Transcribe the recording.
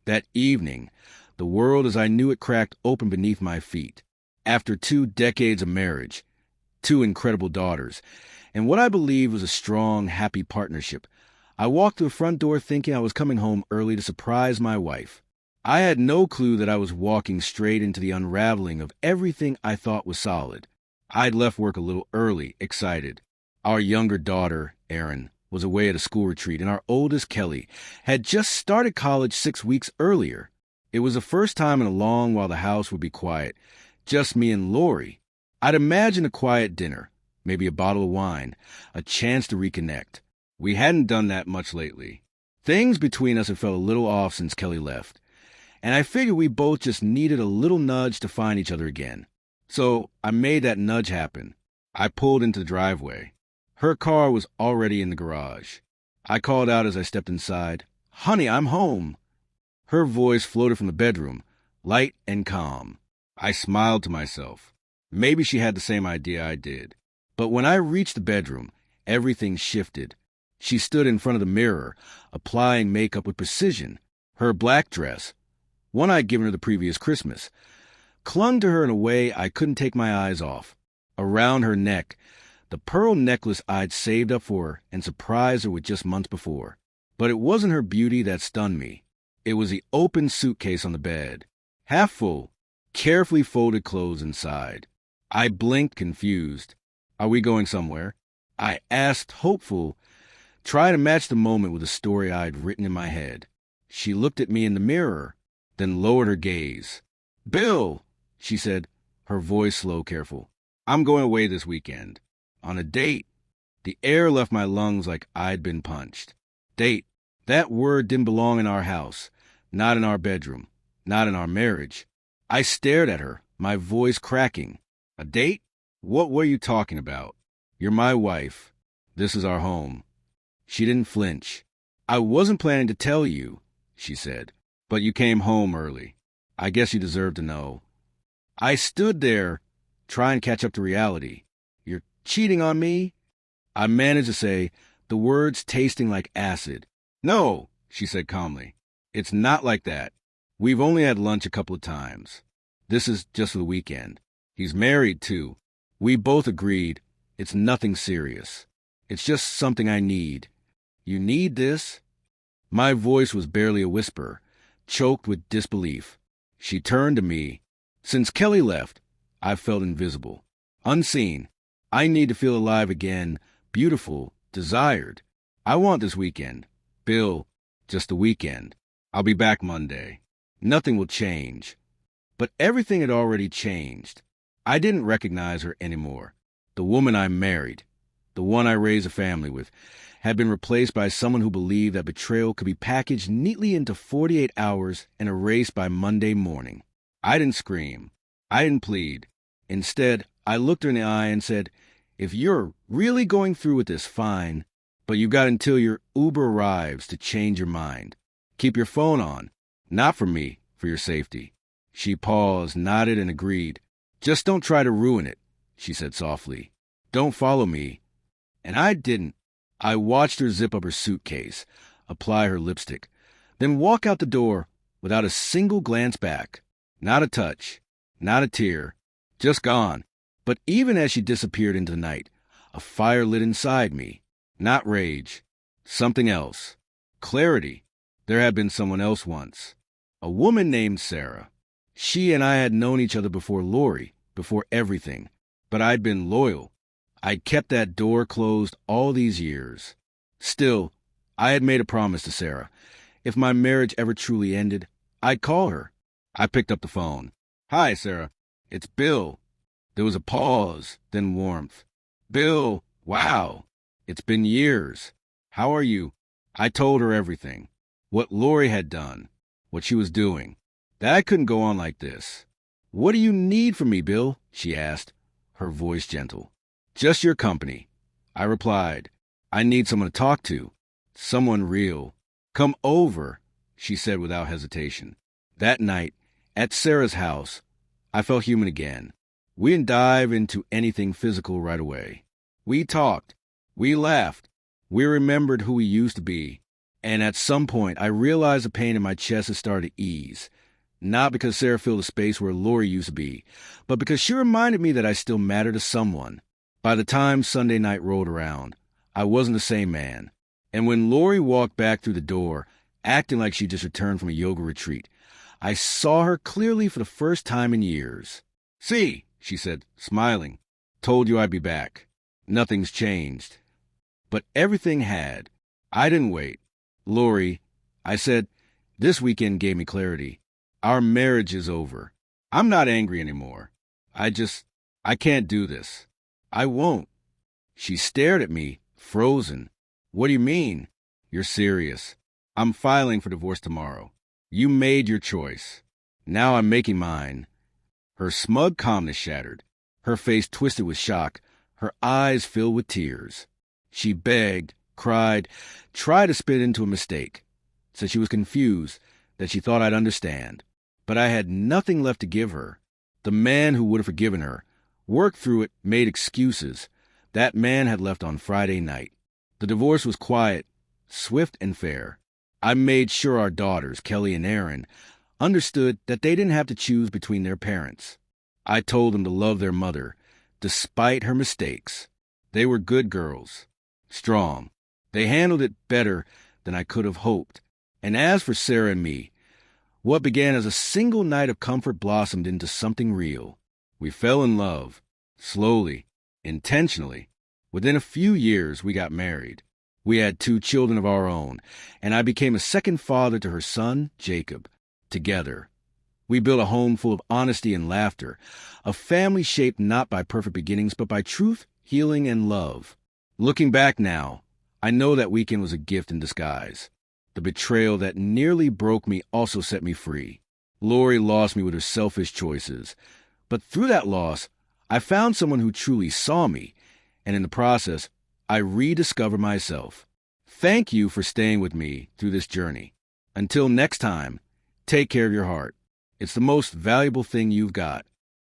That evening, the world as I knew it cracked open beneath my feet. After 2 decades of marriage, 2 incredible daughters, and what I believed was a strong, happy partnership, I walked through the front door thinking I was coming home early to surprise my wife. I had no clue that I was walking straight into the unraveling of everything I thought was solid. I'd left work a little early, excited. Our younger daughter, Erin, was away at a school retreat, and our oldest, Kelly, had just started college 6 weeks earlier. It was the first time in a long while the house would be quiet, just me and Lori. I'd imagined a quiet dinner, maybe a bottle of wine, a chance to reconnect. We hadn't done that much lately. Things between us had felt a little off since Kelly left, and I figured we both just needed a little nudge to find each other again. So I made that nudge happen. I pulled into the driveway. Her car was already in the garage. I called out as I stepped inside, "Honey, I'm home." Her voice floated from the bedroom, light and calm. I smiled to myself. Maybe she had the same idea I did. But when I reached the bedroom, everything shifted. She stood in front of the mirror, applying makeup with precision. Her black dress, one I'd given her the previous Christmas, clung to her in a way I couldn't take my eyes off. Around her neck, the pearl necklace I'd saved up for her and surprised her with just months before. But it wasn't her beauty that stunned me. It was the open suitcase on the bed, half full, carefully folded clothes inside. I blinked, confused. "Are we going somewhere?" I asked, hopeful, trying to match the moment with a story I'd written in my head. She looked at me in the mirror, then lowered her gaze. "Bill," she said, her voice slow, careful. "I'm going away this weekend. On a date." The air left my lungs like I'd been punched. Date. That word didn't belong in our house, not in our bedroom, not in our marriage. I stared at her, my voice cracking. "A date? What were you talking about? You're my wife. This is our home." She didn't flinch. "I wasn't planning to tell you," she said, "but you came home early. I guess you deserve to know." I stood there, trying to catch up to reality. "You're cheating on me?" I managed to say, the words tasting like acid. "No," she said calmly. "It's not like that. We've only had lunch a couple of times. This is just for the weekend. He's married, too. We both agreed it's nothing serious. It's just something I need." "You need this?" My voice was barely a whisper, choked with disbelief. She turned to me. "Since Kelly left, I've felt invisible, unseen. I need to feel alive again, beautiful, desired. I want this weekend. Bill, just the weekend. I'll be back Monday. Nothing will change." But everything had already changed. I didn't recognize her anymore. The woman I married, the one I raised a family with, had been replaced by someone who believed that betrayal could be packaged neatly into 48 hours and erased by Monday morning. I didn't scream. I didn't plead. Instead, I looked her in the eye and said, "If you're really going through with this, fine, but you've got until your Uber arrives to change your mind. Keep your phone on. Not for me, for your safety." She paused, nodded, and agreed. "Just don't try to ruin it," she said softly. "Don't follow me." And I didn't. I watched her zip up her suitcase, apply her lipstick, then walk out the door without a single glance back. Not a touch, not a tear, just gone. But even as she disappeared into the night, a fire lit inside me. Not rage, something else. Clarity. There had been someone else once. A woman named Sarah. She and I had known each other before Lori, before everything. But I'd been loyal. I'd kept that door closed all these years. Still, I had made a promise to Sarah. If my marriage ever truly ended, I'd call her. I picked up the phone. "Hi, Sarah. It's Bill." There was a pause, then warmth. "Bill, wow. It's been years. How are you?" I told her everything. What Lori had done, what she was doing. That I couldn't go on like this. "What do you need from me, Bill?" she asked, her voice gentle. "Just your company," I replied. "I need someone to talk to. Someone real." "Come over," she said without hesitation. That night, at Sarah's house, I felt human again. We didn't dive into anything physical right away. We talked. We laughed. We remembered who we used to be. And at some point, I realized the pain in my chest had started to ease. Not because Sarah filled the space where Lori used to be, but because she reminded me that I still mattered to someone. By the time Sunday night rolled around, I wasn't the same man. And when Lori walked back through the door, acting like she just returned from a yoga retreat, I saw her clearly for the first time in years. "See," she said, smiling. "Told you I'd be back. Nothing's changed." But everything had. I didn't wait. "Lori," I said, "this weekend gave me clarity. Our marriage is over. I'm not angry anymore. I can't do this. I won't." She stared at me, frozen. "What do you mean?" "You're serious. I'm filing for divorce tomorrow. You made your choice. Now I'm making mine." Her smug calmness shattered. Her face twisted with shock, her eyes filled with tears. She begged, cried, tried to spit into a mistake. Said she was confused, that she thought I'd understand. But I had nothing left to give her. The man who would have forgiven her, worked through it, made excuses. That man had left on Friday night. The divorce was quiet, swift and fair. I made sure our daughters, Kelly and Aaron, understood that they didn't have to choose between their parents. I told them to love their mother, despite her mistakes. They were good girls, strong. They handled it better than I could have hoped. And as for Sarah and me, what began as a single night of comfort blossomed into something real. We fell in love, slowly, intentionally. Within a few years, we got married. We had 2 children of our own, and I became a second father to her son, Jacob. Together, we built a home full of honesty and laughter, a family shaped not by perfect beginnings, but by truth, healing, and love. Looking back now, I know that weekend was a gift in disguise. The betrayal that nearly broke me also set me free. Lori lost me with her selfish choices. But through that loss, I found someone who truly saw me, and in the process, I rediscovered myself. Thank you for staying with me through this journey. Until next time, take care of your heart. It's the most valuable thing you've got.